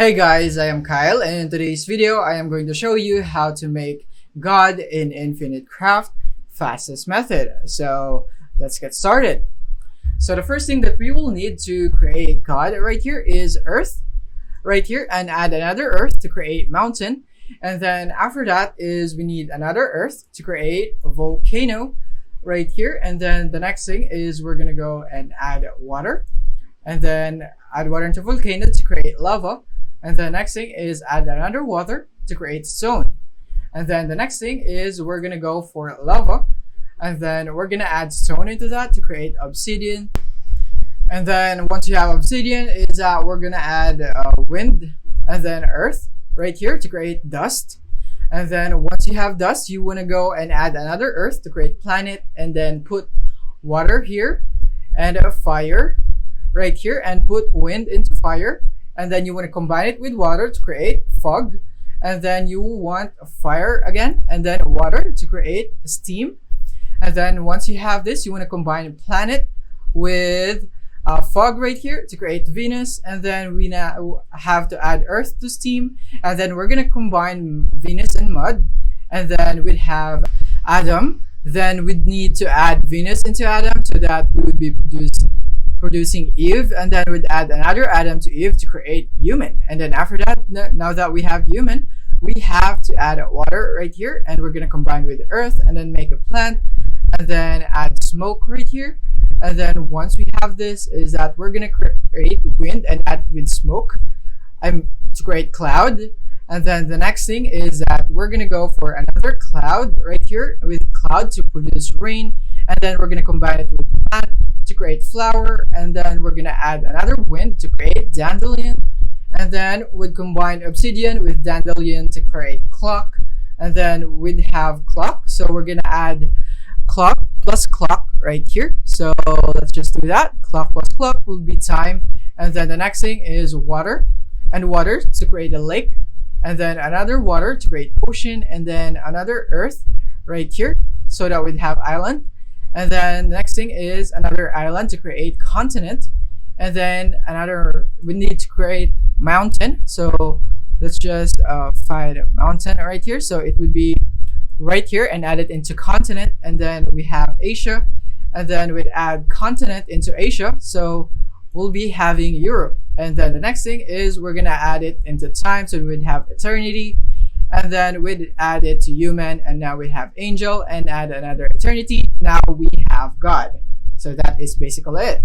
Hey guys, I am Kyle, and in today's video, I am going to show you how to make God in Infinite Craft fastest method. So let's get started. So the first thing that we will need to create God right here is Earth, right here, and add another Earth to create mountain. And then after that is we need another Earth to create a volcano right here. And then the next thing is we're gonna go and add water, and then add water into volcano to create lava. And the next thing is add another water to create stone. And then the next thing is we're gonna go for lava. And then we're gonna add stone into that to create obsidian. And then once you have obsidian, is that we're gonna add wind and then earth right here to create dust. And then once you have dust, you wanna go and add another earth to create planet, and then put water here and a fire right here, and put wind into fire. And then you want to combine it with water to create fog, and then you want fire again and then water to create steam. And then once you have this, you want to combine planet with fog right here to create Venus. And then we now have to add earth to steam, and then we're going to combine Venus and mud, and then we'd have Adam. Then we'd need to add Venus into Adam so that we would be producing Eve, and then we'd add another Adam to Eve to create human. And then after that, now that we have human, we have to add water right here, and we're gonna combine with earth and then make a plant, and then add smoke right here. And then once we have this, is that we're gonna create wind and add with smoke to create cloud. And then the next thing is that we're gonna go for another cloud right here with cloud to produce rain, and then we're gonna combine it with plant to create flower. And then we're gonna add another wind to create dandelion, and then we'd combine obsidian with dandelion to create clock. And then we'd have clock, so we're gonna add clock plus clock right here. So let's just do that. Clock plus clock will be time. And then the next thing is water, and water to create a lake, and then another water to create ocean, and then another earth right here so that we'd have island. And then the next thing is another island to create continent, and then we need to create mountain. So let's just find a mountain right here. So it would be right here and add it into continent. And then we have Asia, and then we'd add continent into Asia. So we'll be having Europe. And then the next thing is we're gonna add it into time. So we'd have eternity, and then we'd add it to human, and now we have angel, and add another eternity. Now we have God. So that is basically it.